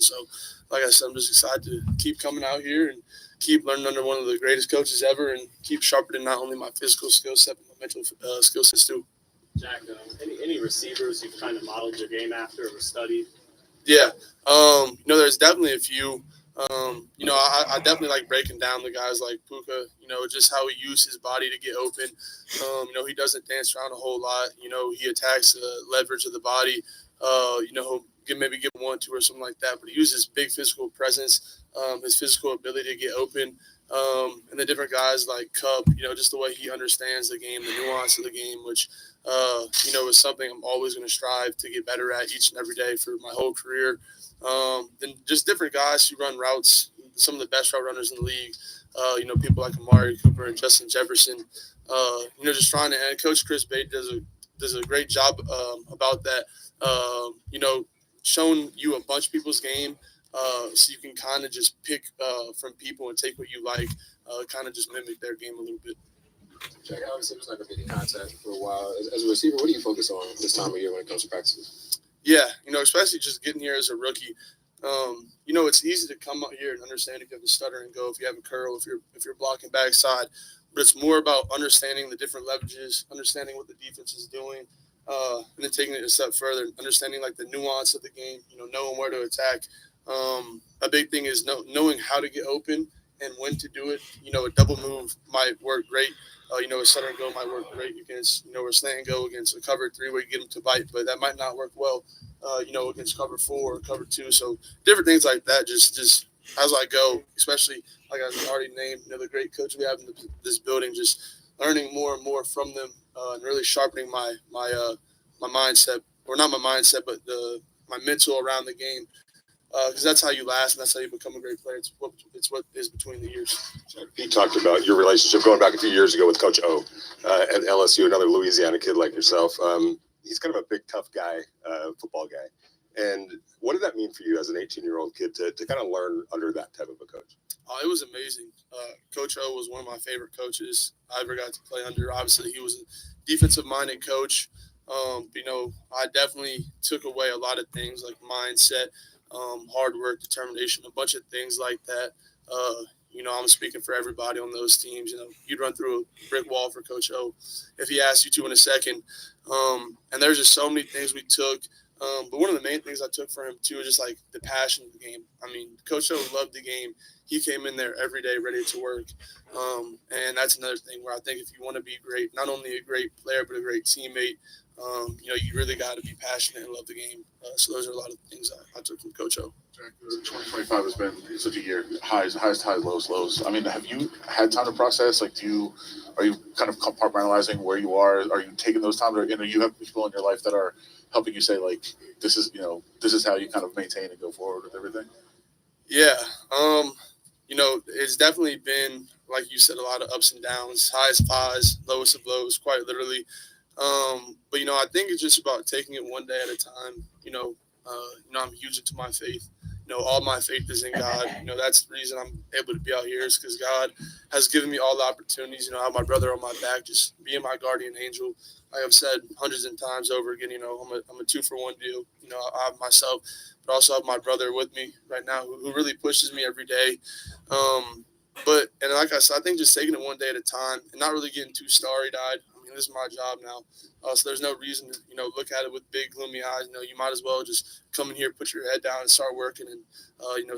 And so, like I said, I'm just excited to keep coming out here and keep learning under one of the greatest coaches ever and keep sharpening not only my physical skill set, but my mental skill sets too. Jack, any receivers you've kind of modeled your game after or studied? Yeah, there's definitely a few. I definitely like breaking down the guys like Puka, just how he used his body to get open. He doesn't dance around a whole lot. He attacks the leverage of the body. He'll maybe give 1-2 or something like that, but he uses big physical presence, his physical ability to get open. And the different guys like Cup, just the way he understands the game, the nuance of the game, which, is something I'm always going to strive to get better at each and every day for my whole career. Then just different guys who run routes, some of the best route runners in the league, people like Amari Cooper and Justin Jefferson, just trying to, and Coach Chris Bate does a great job about that, showing you a bunch of people's game, so you can kind of just pick from people and take what you like, kind of just mimic their game a little bit. Jack, obviously there's not going to be any contact for a while. As a receiver, what do you focus on this time of year when it comes to practices? Yeah, especially just getting here as a rookie. It's easy to come out here and understand if you have a stutter and go, if you have a curl, if you're blocking backside. But it's more about understanding the different leverages, understanding what the defense is doing, and then taking it a step further, understanding like the nuance of the game, knowing where to attack. A big thing is knowing how to get open and when to do it. A double move might work great. A stutter and go might work great against, or slant and go against a cover 3 where you get them to bite, but that might not work well, against cover 4 or cover 2. So different things like that, just as I go, especially like I already named, the great coach we have in this building, just learning more and more from them, and really sharpening my mindset, or not my mindset, but my mental around the game. Because that's how you last, and that's how you become a great player. It's what is between the years. Pete talked about your relationship going back a few years ago with Coach O at LSU, another Louisiana kid like yourself. He's kind of a big, tough guy, football guy. And what did that mean for you as an 18-year-old kid to kind of learn under that type of a coach? It was amazing. Coach O was one of my favorite coaches I ever got to play under. Obviously, he was a defensive-minded coach. I definitely took away a lot of things like mindset, hard work, determination, a bunch of things like that. I'm speaking for everybody on those teams. You'd run through a brick wall for Coach O if he asked you to in a second. And there's just so many things we took. But one of the main things I took from him, too, is just like the passion of the game. I mean, Coach O loved the game. He came in there every day ready to work. And that's another thing where I think if you want to be great, not only a great player, but a great teammate, you really got to be passionate and love the game. So those are a lot of things I took from Coach O. 2025 has been such a year, highs, lows. I mean, have you had time to process? Like, are you kind of compartmentalizing where you are? Are you taking those times, or you have people in your life that are helping you say, like, this is how you kind of maintain and go forward with everything? Yeah, it's definitely been, like you said, a lot of ups and downs, highest highs, lowest of lows, quite literally. But I think it's just about taking it one day at a time. I'm huge into my faith. All my faith is in God. That's the reason I'm able to be out here, is because God has given me all the opportunities. I have my brother on my back, just being my guardian angel. Like I've said hundreds of times over again, I'm a 2-for-1 deal. I have myself, but also have my brother with me right now who really pushes me every day. And like I said, I think just taking it one day at a time and not really getting too starry-eyed. I mean, this is my job now. So there's no reason to, look at it with big, gloomy eyes. You might as well just come in here, put your head down and start working and,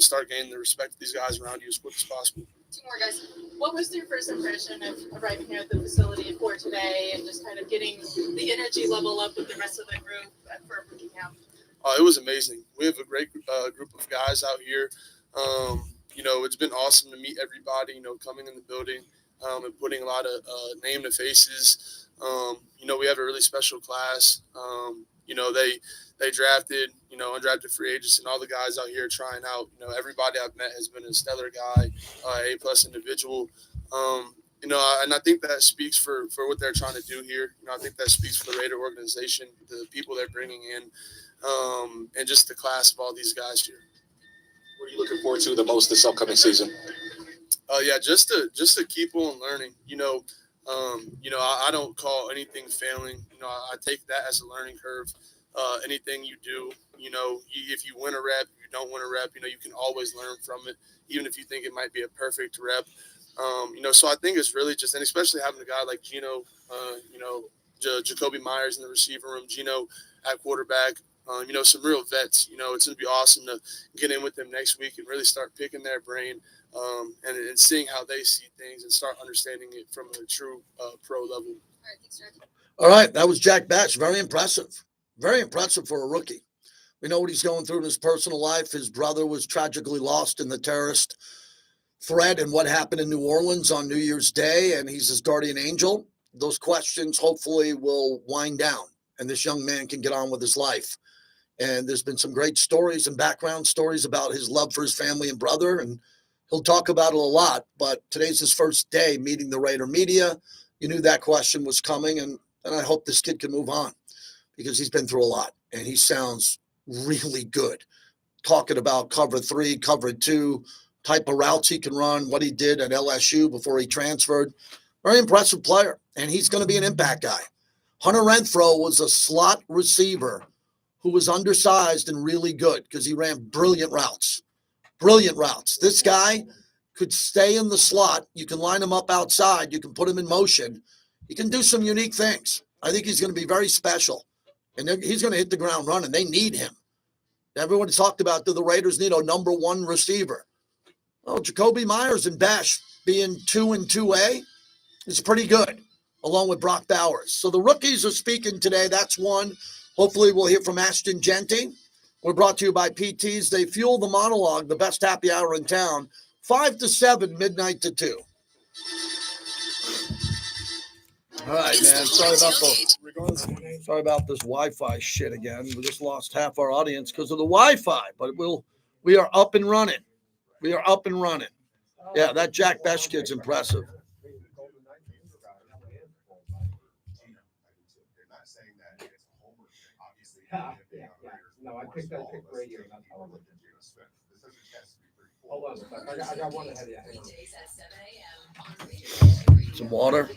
start gaining the respect of these guys around you as quick as possible. Two more guys. What was your first impression of arriving here at the facility for today and just kind of getting the energy level up with the rest of the group for rookie camp? It was amazing. We have a great group of guys out here. It's been awesome to meet everybody, coming in the building and putting a lot of name to faces. We have a really special class. They drafted, undrafted free agents, and all the guys out here trying out. Everybody I've met has been a stellar guy, A+ individual. And I think that speaks for what they're trying to do here. I think that speaks for the Raider organization, the people they're bringing in, and just the class of all these guys here. What are you looking forward to the most this upcoming season? Just to keep on learning. I don't call anything failing. I take that as a learning curve. anything you do. If you win a rep, if you don't win a rep, you can always learn from it, even if you think it might be a perfect rep. So I think it's really just, and especially having a guy like Gino, Jacoby Myers in the receiver room, Gino at quarterback, some real vets. It's going to be awesome to get in with them next week and really start picking their brain and seeing how they see things and start understanding it from a true pro level. All right, that was Jack Besh. Very impressive. Very impressive for a rookie. We know what he's going through in his personal life. His brother was tragically lost in the terrorist threat and what happened in New Orleans on New Year's Day, and he's his guardian angel. Those questions hopefully will wind down, and this young man can get on with his life. And there's been some great stories and background stories about his love for his family and brother, and he'll talk about it a lot. But today's his first day meeting the Raider media. You knew that question was coming, and I hope this kid can move on because he's been through a lot, and he sounds really good. Talking about cover 3, cover 2, type of routes he can run, what he did at LSU before he transferred. Very impressive player, and he's going to be an impact guy. Hunter Renfrow was a slot receiver who was undersized and really good because he ran brilliant routes. Brilliant routes. This guy could stay in the slot. You can line him up outside. You can put him in motion. He can do some unique things. I think he's going to be very special, and he's going to hit the ground running. They need him. Everyone talked about, do the Raiders need a number 1 receiver? Oh, Jacoby Myers and Besh being 2 and 2A is pretty good, along with Brock Bowers. So the rookies are speaking today. That's one. Hopefully we'll hear from Ashton Genty. We're brought to you by PTs. They fuel the monologue, the best happy hour in town, 5 to 7, midnight to 2. All right, man. Sorry about this Wi-Fi shit again. We just lost half our audience because of the Wi-Fi, but we are up and running. We are up and running. Yeah, that Jack Besh kid's impressive. No, I picked radio, not television. Hold on a second. I got one ahead of you. Hang on. Some water.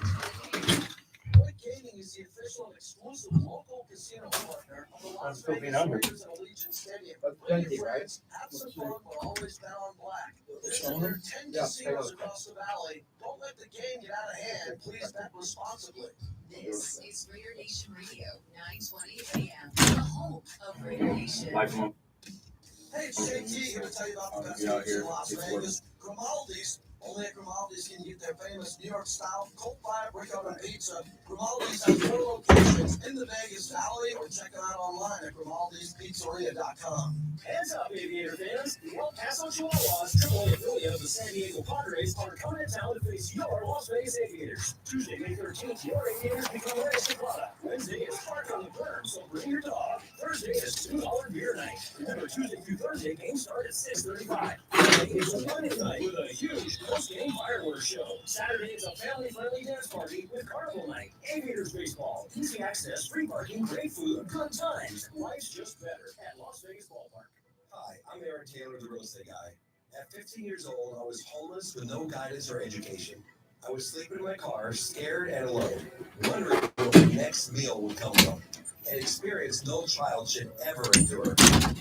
Gaming is the official and exclusive local casino partner of the Las Vegas Raiders and Allegiant Stadium. Genty, right? Absent Park will always bet on black. Visit their 10 casinos across the valley. Don't let the game get out of hand. Please bet responsibly. This is Raider Nation Radio, 920 AM, the home of Raider Nation. Hey, it's JT here to tell you about the best deals in Las Vegas. Grimaldi's. Only at Grimaldi's can you get their famous New York style cold fire brick oven pizza. Grimaldi's has 4 locations in the Vegas Valley, or check them out online at grimaldispizzeria.com. Hands up, Aviator fans. The El Paso Chihuahuas, AAA affiliate of the San Diego Padres, are coming to town to face your Las Vegas Aviators. Tuesday, May 13th, your Aviators become Reyes Ciclada. Wednesday is Park on the Berm, so bring your dog. Thursday is $2 beer night. Remember, Tuesday through Thursday, games start at 6:35. Friday is a Monday night with a huge post-game fireworks show. Saturday is a family-friendly dance party with Carnival Night, Aviators baseball, easy access, free parking, great food, good times. Life's just better at Las Vegas Ballpark. Hi, I'm Eric Taylor, the real estate guy. At 15 years old, I was homeless with no guidance or education. I was sleeping in my car, scared and alone, wondering where the next meal would come from. An experience no child should ever endure.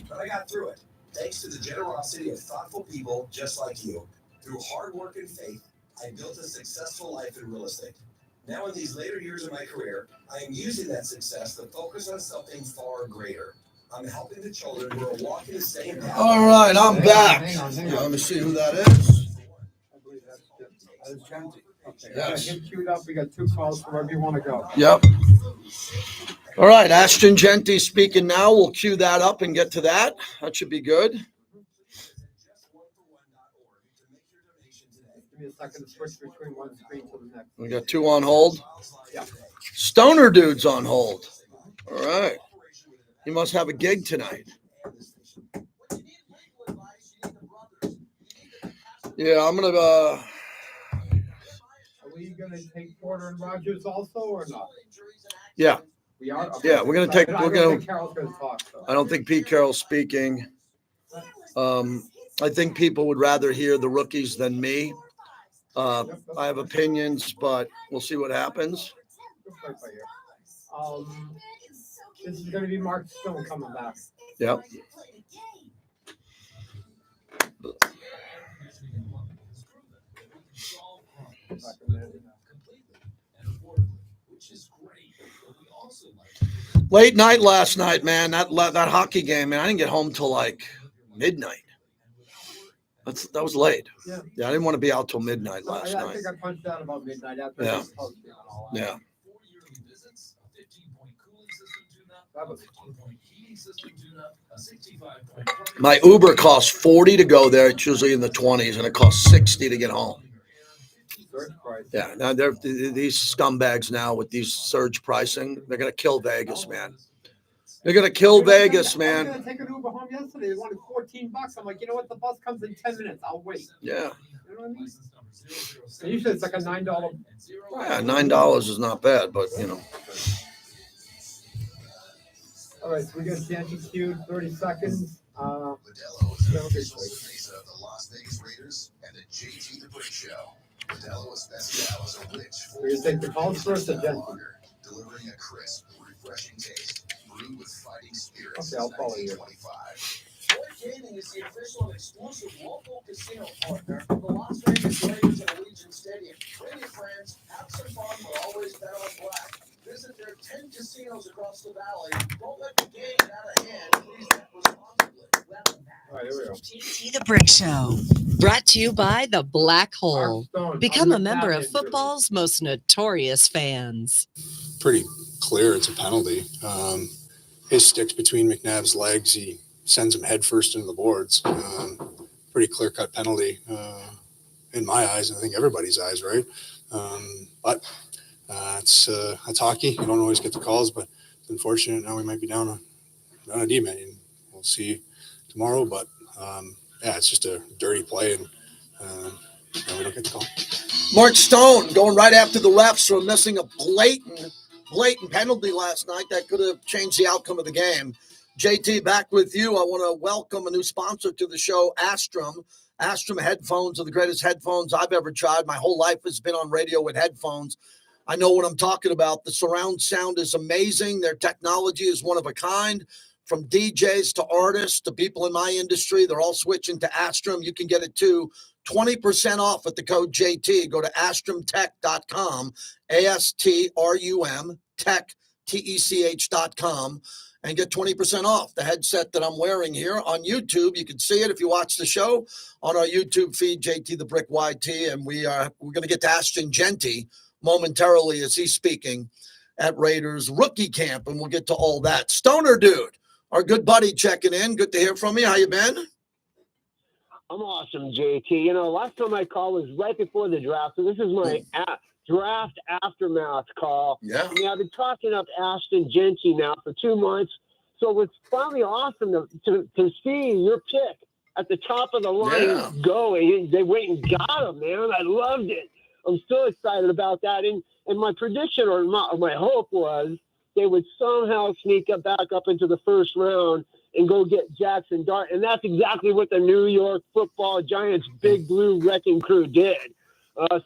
But I got through it, thanks to the generosity of thoughtful people just like you. Through hard work and faith, I built a successful life in real estate. Now in these later years of my career, I am using that success to focus on something far greater. I'm helping the children who are walking the same path. All right, I'm back. Let me see who that is. I believe that's Genty. Okay, Yes. get queued up. We got 2 calls wherever you want to go. Yep. All right, Ashton Genty speaking now. We'll cue that up and get to that. That should be good. Give me a second to switch between one screen to the next. We got 2 on hold. Yeah. Stoner dude's on hold. All right. He must have a gig tonight. Yeah, I'm gonna. Are we gonna take Porter and Rogers also or not? Yeah. We are. Okay. Yeah, we're gonna take. I We're don't gonna. think Carol's gonna talk. So. I don't think Pete Carroll's speaking. I think people would rather hear the rookies than me. I have opinions, but we'll see what happens. This is going to be Mark Stone coming back. Yep. Late night last night, man. That hockey game, man. I didn't get home till like midnight. That was late. Yeah. I didn't want to be out till midnight last I night. think I punched out about midnight after Yeah. the post game and all that. Yeah. That was My Uber costs $40 to go there. It's usually in the 20s, and it costs $60 to get home. Yeah, now these scumbags now with these surge pricing, they're gonna kill Vegas, man. They're gonna kill Vegas, I was man. going to take an Uber home yesterday. They wanted $14. I'm like, you know what? The bus comes in 10 minutes. I'll wait. Yeah. You know what I mean? And usually it's like a $9. Yeah, $9 is not bad, but you know. All right, so we got Genty queued, 30 seconds. Modelo is the official face of the Las Vegas Raiders and the JT the Brick Show. Modelo Especial is a rich, We're going to take the calls first to Genty. delivering a crisp, refreshing taste, brewed with fighting spirits Okay, I'll since follow you. 1925. Sport Gaming is the official and exclusive local casino partner of the Las Vegas Raiders at Allegiant Stadium. Radio friends, have some fun, but always bet on black. Visit their 10 casinos across the valley. Don't let the game get out of hand. Please bet responsibly. All right, here we go. JT the Brick Show. Brought to you by The Black Hole. Stone, Become a I'm member not of injured. football's most notorious fans. Pretty clear it's a penalty. His stick's between McNabb's legs. He sends him head first into the boards. Pretty clear-cut penalty in my eyes, and I think everybody's eyes, right? But it's hockey. You don't always get the calls, but it's unfortunate. Now we might be down a D-man. And we'll see tomorrow, but yeah, it's just a dirty play, and we don't get the call. Mark Stone going right after the refs for missing a blatant penalty last night that could have changed the outcome of the game. JT, back with you. I want to welcome a new sponsor to the show, Astrum. Astrum headphones are the greatest headphones I've ever tried. My whole life has been on radio with headphones. I know what I'm talking about. The surround sound is amazing. Their technology is one of a kind. From DJs to artists to people in my industry, they're all switching to Astrum. You can get it too. 20% off with the code JT. Go to astrumtech.com, ASTRUM, tech, TECH.com, and get 20% off the headset that I'm wearing here on YouTube. You can see it if you watch the show on our YouTube feed, JT the Brick YT, and we're going to get to Ashton Genty momentarily as he's speaking at Raiders rookie camp, and we'll get to all that. Stoner Dude, our good buddy, checking in. Good to hear from you. How you been? I'm awesome, JT. You know, last time I called was right before the draft, so this is my draft aftermath call. Yeah. I mean, I've been talking up Ashton Genty now for 2 months, so it's finally awesome to see your pick at the top of the line go. And they went and got him, man. I loved it. I'm so excited about that. And my prediction or my hope was they would somehow sneak back up into the first round and go get Jackson Dart. And that's exactly what the New York Football Giants Big Blue Wrecking Crew did.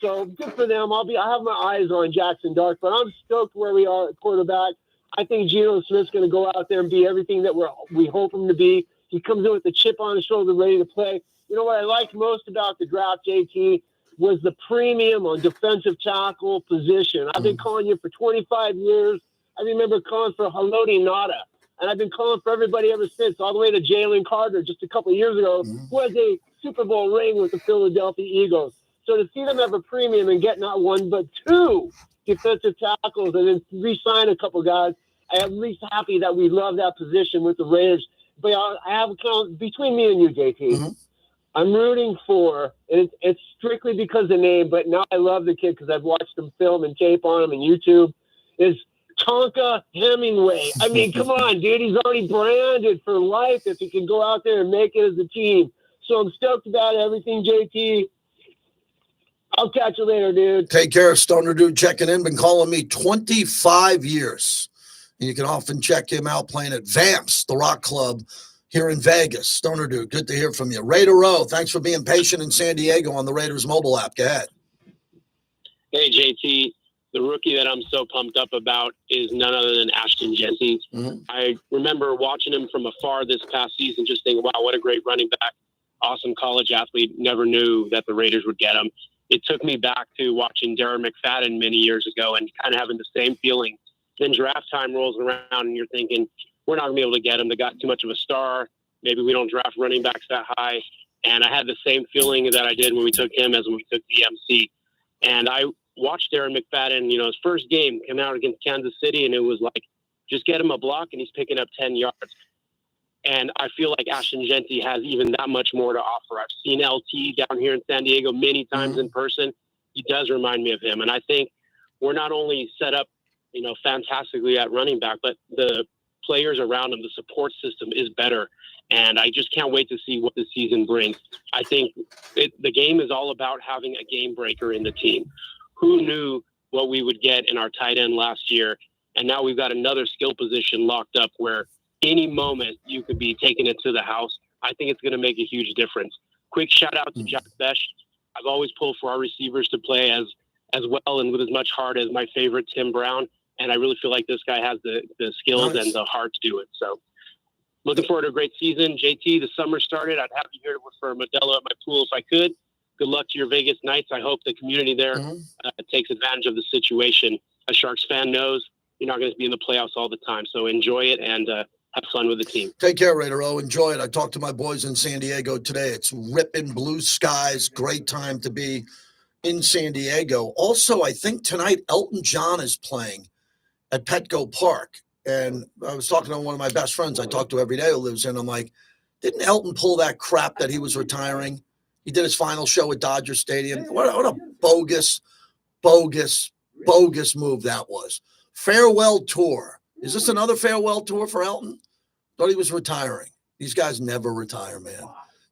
So good for them. I have my eyes on Jackson Dart, but I'm stoked where we are at quarterback. I think Geno Smith's going to go out there and be everything that we hope him to be. He comes in with the chip on his shoulder, ready to play. You know what I liked most about the draft, JT, was the premium on defensive tackle position. I've been calling you for 25 years. I remember calling for Haloti Nada, and I've been calling for everybody ever since, all the way to Jalen Carter just a couple of years ago, who has a Super Bowl ring with the Philadelphia Eagles. So to see them have a premium and get not one but two defensive tackles and then re-sign a couple guys, I am at least happy that we love that position with the Raiders. But I have a count between me and you, JT. I'm rooting for, and it's strictly because of the name, but now I love the kid because I've watched him film and tape on him on YouTube, is Tonka Hemingway. I mean, come on, dude. He's already branded for life if he can go out there and make it as a team. So I'm stoked about everything, JT. I'll catch you later, dude. Take care, Stoner Dude, checking in. Been calling me 25 years. And you can often check him out playing at Vamps, the rock club here in Vegas. Stoner Dude, good to hear from you. Raider Row, thanks for being patient in San Diego on the Raiders mobile app. Go ahead. Hey, JT. the rookie that I'm so pumped up about is none other than Ashton Genty. Mm-hmm. I remember watching him from afar this past season, just thinking, wow, what a great running back. Awesome college athlete. Never knew that the Raiders would get him. It took me back to watching Darren McFadden many years ago and kind of having the same feeling. Then draft time rolls around and you're thinking, we're not going to be able to get him. They got too much of a star. Maybe we don't draft running backs that high. And I had the same feeling that I did when we took him as when we took the MC. And I watched Darren McFadden, his first game came out against Kansas City, and it was like, just get him a block and he's picking up 10 yards. And I feel like Ashton Genty has even that much more to offer. I've seen LT down here in San Diego many times in person. He does remind me of him. And I think we're not only set up, fantastically at running back, but the players around him, the support system is better. And I just can't wait to see what the season brings. I think the game is all about having a game breaker in the team. Who knew what we would get in our tight end last year? And now we've got another skill position locked up where any moment you could be taking it to the house. I think it's going to make a huge difference. Quick shout out to Jack Besh. I've always pulled for our receivers to play as well and with as much heart as my favorite Tim Brown. And I really feel like this guy has the skills and the heart to do it. So looking forward to a great season. JT, the summer started. I'd have you here for Modelo at my pool if I could. Good luck to your Vegas Knights. I hope the community there takes advantage of the situation. A Sharks fan knows you're not going to be in the playoffs all the time. So enjoy it and have fun with the team. Take care, Raider O. Enjoy it. I talked to my boys in San Diego today. It's ripping blue skies. Great time to be in San Diego. Also, I think tonight Elton John is playing at Petco Park. And I was talking to one of my best friends I talk to every day who lives in. I'm like, didn't Elton pull that crap that he was retiring? He did his final show at Dodger Stadium. What a bogus move that was. Farewell tour. Is this another farewell tour for Elton? Thought he was retiring. These guys never retire, man,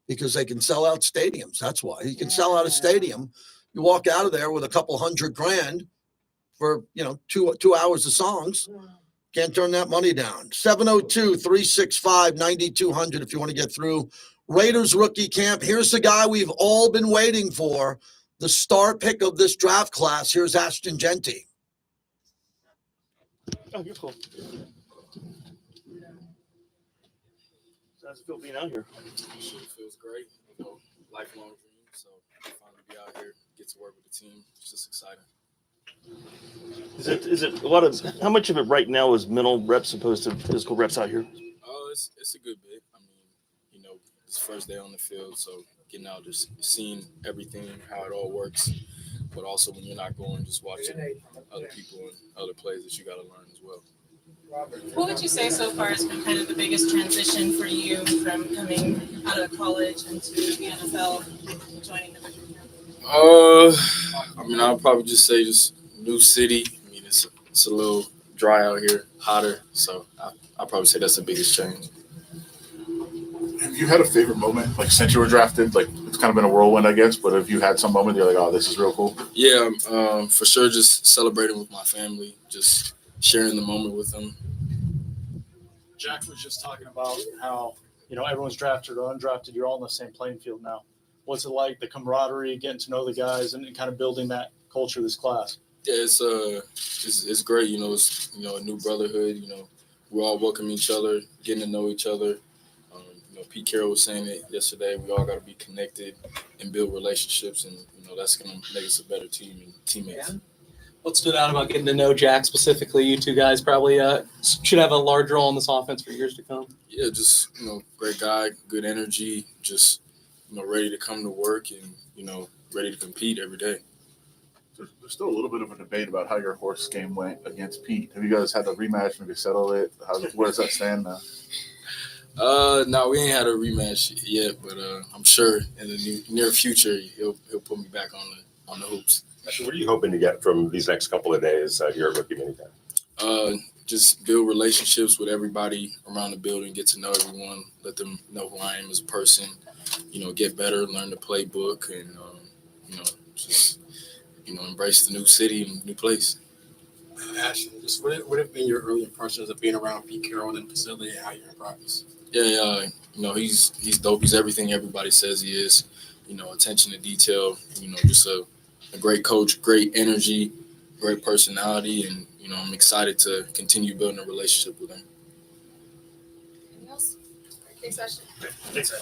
because they can sell out stadiums. That's why. You can sell out a stadium. You walk out of there with a couple $100,000 for, 2 hours of songs. Can't turn that money down. 702-365-9200 if you want to get through. Raiders rookie camp. Here's the guy we've all been waiting for, the star pick of this draft class. Here's Ashton Genty. Oh, you're cool. How's it feel being out here? Sure, it feels great. Lifelong dream. So finally be out here, get to work with the team. It's just exciting. Is it a lot of, how much of it right now is mental reps opposed to physical reps out here? Oh, it's a good bit. I mean, it's first day on the field, so getting out, just seeing everything, how it all works. But also when you're not going, just watching other people and other plays that you got to learn as well. What would you say so far has been kind of the biggest transition for you from coming out of college into the NFL, joining the rookie camp? I'll probably just say just new city. I mean, it's a little dry out here, hotter. So I'll probably say that's the biggest change. Have you had a favorite moment, like since you were drafted? Like it's kind of been a whirlwind, I guess. But have you had some moment you're like, oh, this is real cool? Yeah, for sure. Just celebrating with my family, just sharing the moment with them. Jack was just talking about how everyone's drafted or undrafted. You're all in the same playing field now. What's it like, the camaraderie, getting to know the guys, and kind of building that culture of this class? Yeah, it's great. It's a new brotherhood. We all welcome each other, getting to know each other. Pete Carroll was saying it yesterday. We all got to be connected and build relationships, and that's going to make us a better team and teammates. Yeah. What stood out about getting to know Jack specifically? You two guys probably should have a large role in this offense for years to come. Yeah, just great guy, good energy, just ready to come to work and ready to compete every day. There's still a little bit of a debate about how your horse game went against Pete. Have you guys had a rematch? Maybe settle it? Where does that stand now? No, we ain't had a rematch yet, but I'm sure in the near future he'll put me back on the hoops. What are you hoping to get from these next couple of days here at Rookie Minicamp? Just build relationships with everybody around the building, get to know everyone, let them know who I am as a person, get better, learn the playbook, and just embrace the new city and new place. Ashton, just what have been your early impressions of being around Pete Carroll in the facility and how you're in practice? Yeah, he's dope. He's everything everybody says he is. Attention to detail. Just a great coach, great energy. great personality, and I'm excited to continue building a relationship with him. Anything else? Thanks, Ashton.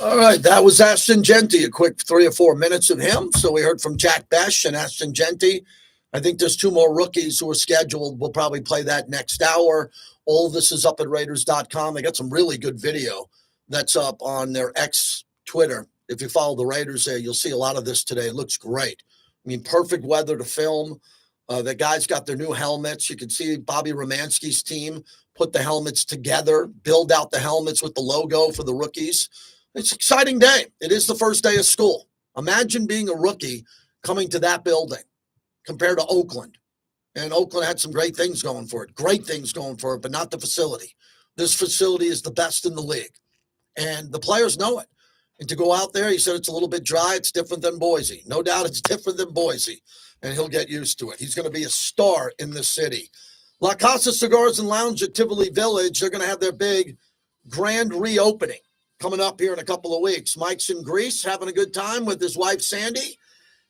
All right, that was Ashton Genty. A quick 3 or 4 minutes of him. So we heard from Jack Besh and Ashton Genty. I think there's 2 more rookies who are scheduled. We'll probably play that next hour. All of this is up at Raiders.com. They got some really good video that's up on their X Twitter. If you follow the Raiders there, you'll see a lot of this today. It looks great. I mean, perfect weather to film. The guys got their new helmets. You can see Bobby Romanski's team put the helmets together, build out the helmets with the logo for the rookies. It's an exciting day. It is the first day of school. Imagine being a rookie coming to that building compared to Oakland. And Oakland had some great things going for it, but not the facility. This facility is the best in the league. And the players know it. And to go out there, he said it's a little bit dry. It's different than Boise. No doubt it's different than Boise. And he'll get used to it. He's going to be a star in the city. La Casa Cigars and Lounge at Tivoli Village, they're going to have their big grand reopening coming up here in a couple of weeks. Mike's in Greece having a good time with his wife, Sandy.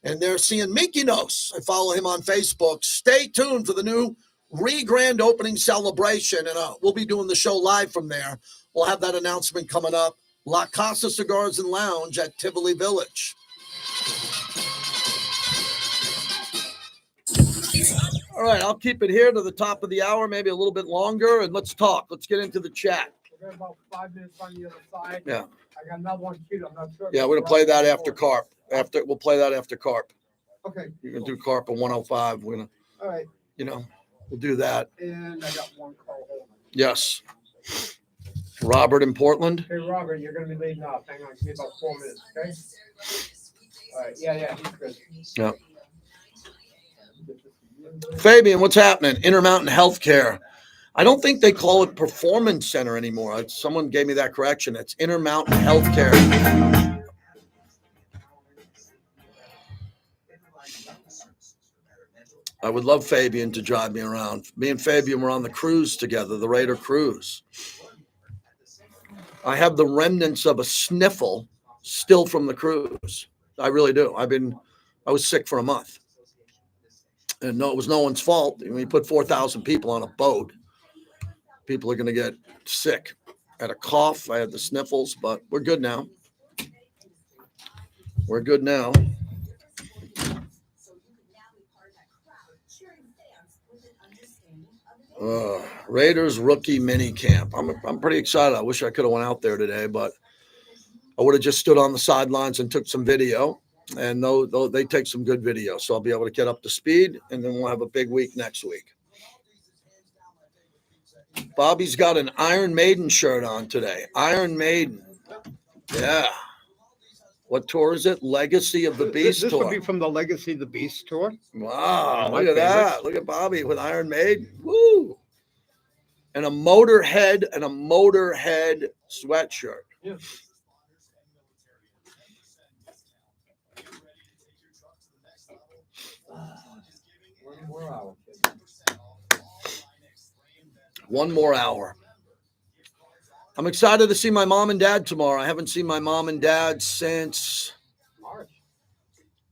And they're seeing Mykonos. I follow him on Facebook. Stay tuned for the new grand opening celebration. And we'll be doing the show live from there. We'll have that announcement coming up. La Casa Cigars and Lounge at Tivoli Village. All right, I'll keep it here to the top of the hour, maybe a little bit longer, and let's talk. Let's get into the chat. We got about 5 minutes on the other side. Yeah. I got another one queued. I'm not sure. Yeah, we're going to play that after Carp. We'll play that after Carp. Okay. You can do Carp at 105. We're going to, All right. We'll do that. And I got one call. Yes. Robert in Portland. Hey, Robert, you're going to be leading off. Hang on. Give me about 4 minutes, okay? All right. Yeah, he's good. Yeah. Fabian, what's happening? Intermountain Healthcare. I don't think they call it Performance Center anymore. Someone gave me that correction. It's Intermountain Healthcare. I would love Fabian to drive me around. Me and Fabian were on the cruise together, the Raider cruise. I have the remnants of a sniffle still from the cruise. I really do. I was sick for a month. And no, it was no one's fault. When you put 4,000 people on a boat, people are going to get sick. I had a cough. I had the sniffles, but we're good now. We're good now. Raiders rookie mini camp. I'm pretty excited. I wish I could have went out there today, but I would have just stood on the sidelines and took some video. And they take some good video, so I'll be able to get up to speed, and then we'll have a big week next week. Bobby's got an Iron Maiden shirt on today. Iron Maiden. Yeah. What tour is it? Legacy of the Beast This tour. will be from the Legacy of the Beast tour. Wow, My look at favorites. that. Look at Bobby with Iron Maiden. Woo. And a Motorhead sweatshirt. Yeah. One more hour. I'm excited to see my mom and dad tomorrow. I haven't seen my mom and dad since March.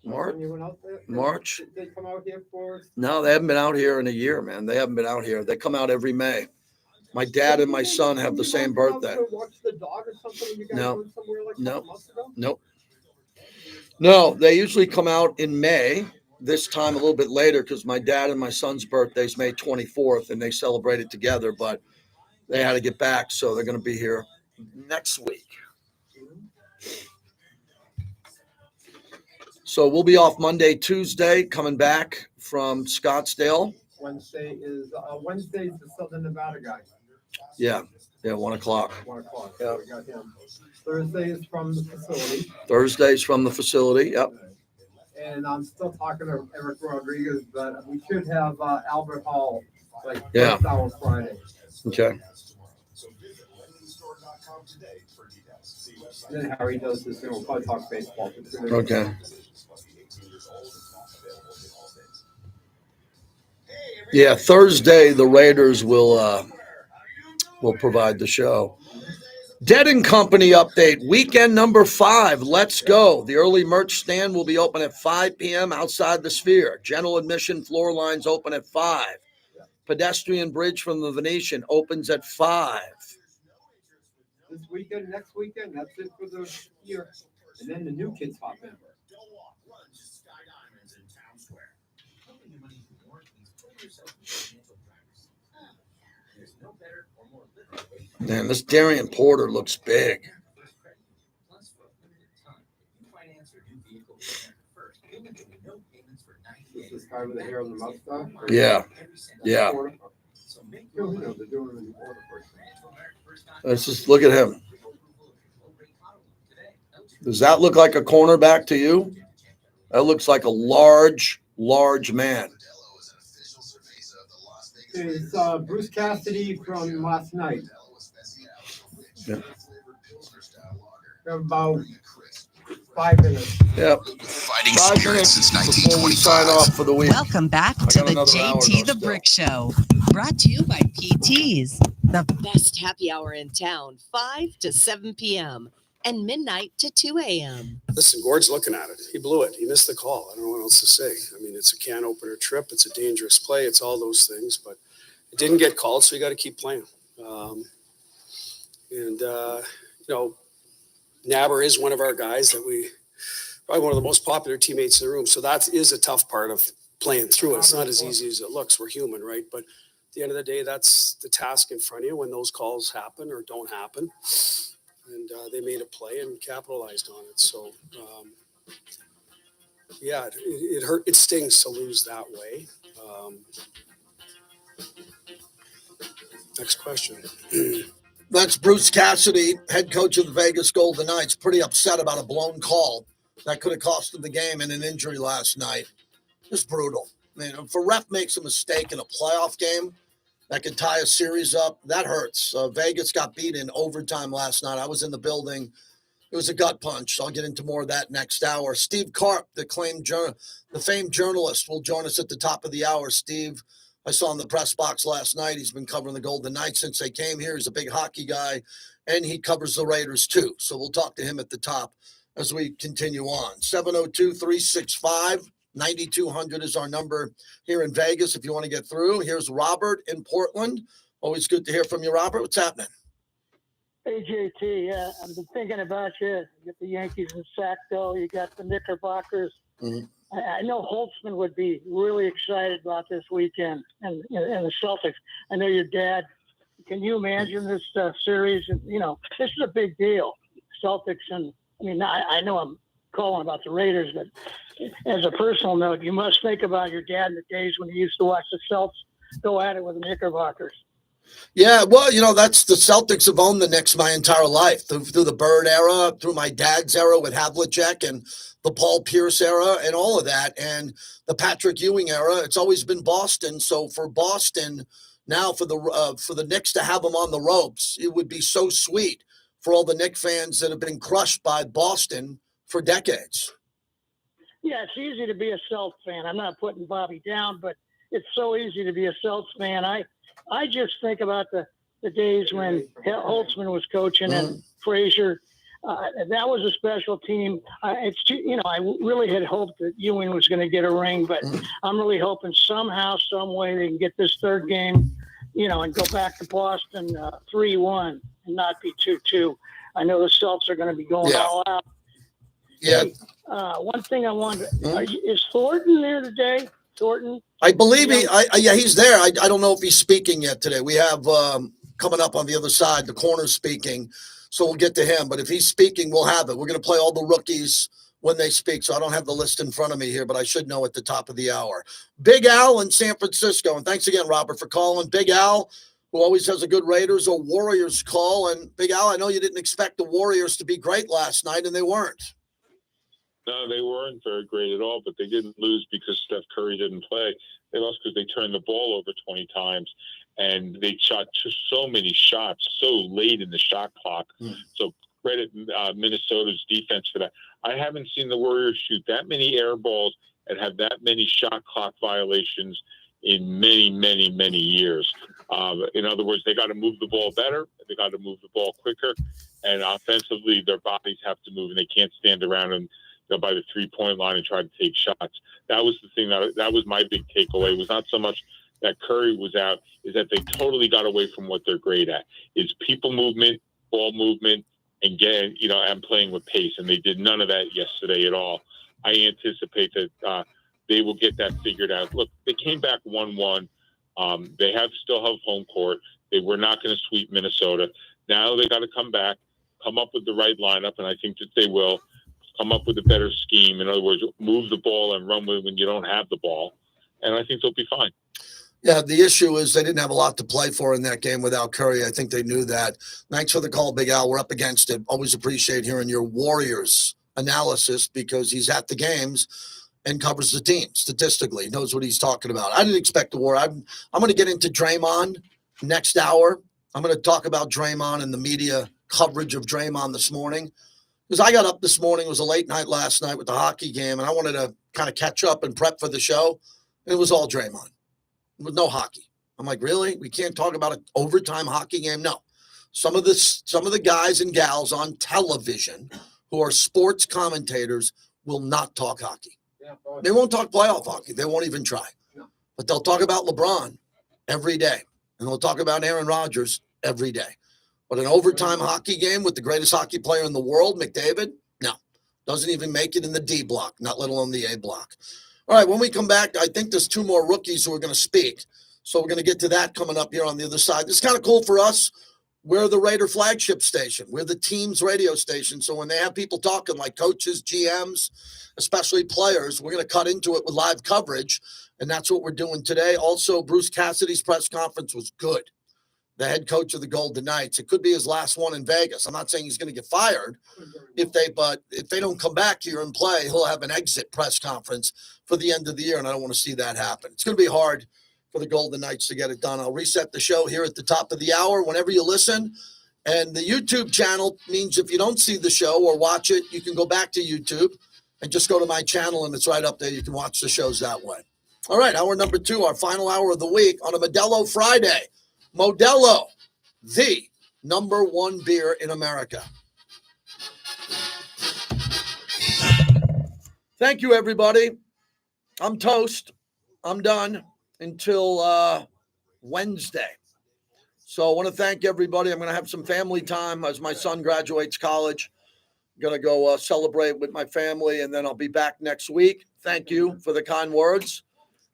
When you went out there, March. Did they come out here for? No, they haven't been out here in a year, man. They haven't been out here. They come out every May. My dad and my son have the same birthday. Watch the dog or something? You guys No. went somewhere like a No. couple months ago? Nope. No, they usually come out in May. This time a little bit later because my dad and my son's birthday is May 24th, and they celebrate it together. But they had to get back, so they're going to be here next week. So we'll be off Monday, Tuesday, coming back from Scottsdale. Wednesday's the Southern Nevada guy. Yeah, 1 o'clock. 1 o'clock. Yeah. We got him. Thursday is from the facility. Thursday's from the facility. Yep. And I'm still talking to Eric Rodriguez, but we should have Albert Hall Yeah. first hour Friday. Okay. Then Harry does this, we'll probably talk baseball. Okay. Yeah, Thursday the Raiders will provide the show. Dead and Company update. Weekend number 5. Let's go. The early merch stand will be open at 5 p.m. outside the Sphere. General admission floor lines open at 5. Pedestrian bridge from the Venetian opens at 5. This weekend, next weekend, that's it for the year. And then the new kids hop in. Man, this Darian Porter looks big. This guy with the hair on the mustache? Yeah. Yeah. Let's just look at him. Does that look like a cornerback to you? That looks like a large man. It's Bruce Cassidy from last night. Yeah. About 5 minutes. Yep. Fighting 5 spirit minutes since before we sign off for the week. Welcome back I to got the another hour JT though the still. Brick Show, brought to you by PT's, the best happy hour in town, 5 to 7 p.m. and midnight to 2 a.m. Listen, Gord's looking at it. He blew it. He missed the call. I don't know what else to say. I mean, it's a can opener trip. It's a dangerous play. It's all those things, but it didn't get called, so you got to keep playing. Naber is one of our guys that probably one of the most popular teammates in the room. So that is a tough part of playing through it. It's not as easy as it looks. We're human, right? But at the end of the day, that's the task in front of you when those calls happen or don't happen. And they made a play and capitalized on it. So, it hurt. It stings to lose that way. Next question. That's Bruce Cassidy, head coach of the Vegas Golden Knights, pretty upset about a blown call that could have cost him the game and an injury last night. Just brutal. I mean, if a ref makes a mistake in a playoff game that could tie a series up, that hurts. Vegas got beat in overtime last night. I was in the building. It was a gut punch. I'll get into more of that next hour. Steve Karp, the famed journalist, will join us at the top of the hour. Steve, I saw in the press box last night. He's been covering the Golden Knights since they came here. He's a big hockey guy, and he covers the Raiders too. So we'll talk to him at the top as we continue on. 702-365-9200 is our number here in Vegas if you want to get through. Here's Robert in Portland. Always good to hear from you, Robert. What's happening? Hey, JT, yeah, I've been thinking about you. You got the Yankees in Sackville. You got the Knickerbockers. Mm-hmm. I know Holtzman would be really excited about this weekend and the Celtics. I know your dad. Can you imagine this series? This is a big deal. Celtics and I know I'm calling about the Raiders, but as a personal note, you must think about your dad in the days when he used to watch the Celtics go at it with the Knickerbockers. Yeah, well, that's the Celtics have owned the Knicks my entire life through the Bird era, through my dad's era with Havlicek and the Paul Pierce era and all of that, and the Patrick Ewing era. It's always been Boston. So for Boston now, for the Knicks to have them on the ropes, it would be so sweet for all the Knicks fans that have been crushed by Boston for decades. Yeah, it's easy to be a Celtics fan. I'm not putting Bobby down, but it's so easy to be a Celtics fan. I just think about the days when Holtzman was coaching and Frazier. That was a special team. I really had hoped that Ewing was going to get a ring, but I'm really hoping somehow, some way they can get this third game, and go back to Boston 3-1 and not be 2-2. I know the Celtics are going to be going all out. Yeah. Hey, one thing I wanted, is Thornton there today? Thornton? I believe he's there. I don't know if he's speaking yet today. We have coming up on the other side, the corner speaking. So we'll get to him. But if he's speaking, we'll have it. We're going to play all the rookies when they speak. So I don't have the list in front of me here, but I should know at the top of the hour. Big Al in San Francisco. And thanks again, Robert, for calling. Big Al, who always has a good Raiders or Warriors call. And Big Al, I know you didn't expect the Warriors to be great last night, and they weren't. No, they weren't very great at all, but they didn't lose because Steph Curry didn't play. They lost because they turned the ball over 20 times, and they shot so many shots so late in the shot clock. So credit Minnesota's defense for that. I haven't seen the Warriors shoot that many air balls and have that many shot clock violations in many, many, many years. In other words, they got to move the ball better. They got to move the ball quicker. And offensively, their bodies have to move, and they can't stand around and by the 3-point line and try to take shots. That was the thing that was my big takeaway. It was not so much that Curry was out, is that they totally got away from what they're great at, is people movement, ball movement, and and playing with pace. And they did none of that yesterday at all. I anticipate that they will get that figured out. Look, they came back 1-1. They still have home court. They were not going to sweep Minnesota. Now they got to come back, come up with the right lineup, and I think that they will come up with a better scheme. In other words, move the ball and run with it when you don't have the ball. And I think they'll be fine. Yeah, the issue is they didn't have a lot to play for in that game without Curry. I think they knew that. Thanks for the call, Big Al. We're up against it. Always appreciate hearing your Warriors analysis because he's at the games and covers the team statistically. He knows what he's talking about. I didn't expect the war. I'm going to get into Draymond next hour. I'm going to talk about Draymond and the media coverage of Draymond this morning. Because I got up this morning, it was a late night last night with the hockey game, and I wanted to kind of catch up and prep for the show. And it was all Draymond with no hockey. I'm like, really? We can't talk about an overtime hockey game? No. Some of the guys and gals on television who are sports commentators will not talk hockey. They won't talk playoff hockey. They won't even try. But they'll talk about LeBron every day. And they'll talk about Aaron Rodgers every day. But an overtime hockey game with the greatest hockey player in the world, McDavid, no. Doesn't even make it in the D block, not let alone the A block. All right, when we come back, I think there's 2 more rookies who are going to speak. So we're going to get to that coming up here on the other side. It's kind of cool for us. We're the Raider flagship station. We're the team's radio station. So when they have people talking like coaches, GMs, especially players, we're going to cut into it with live coverage. And that's what we're doing today. Also, Bruce Cassidy's press conference was good. The head coach of the Golden Knights. It could be his last one in Vegas. I'm not saying he's going to get fired but if they don't come back here and play, he'll have an exit press conference for the end of the year, and I don't want to see that happen. It's going to be hard for the Golden Knights to get it done. I'll reset the show here at the top of the hour whenever you listen. And the YouTube channel means if you don't see the show or watch it, you can go back to YouTube and just go to my channel, and it's right up there. You can watch the shows that way. All right, hour number 2, our final hour of the week on a Modelo Friday. Modelo, the number 1 beer in America. Thank you, everybody. I'm toast. I'm done until Wednesday. So I want to thank everybody. I'm going to have some family time as my son graduates college. I'm going to go celebrate with my family, and then I'll be back next week. Thank you for the kind words.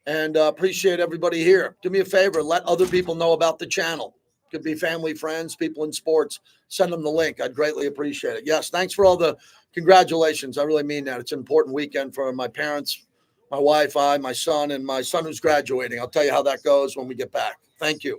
And appreciate everybody here. Do me a favor, let other people know about the channel. Could be family, friends, people in sports. Send them the link. I'd greatly appreciate it. Yes, thanks for all the congratulations. I really mean that. It's an important weekend for my parents, my wife, my son, and my son who's graduating. I'll tell you how that goes when we get back. Thank you.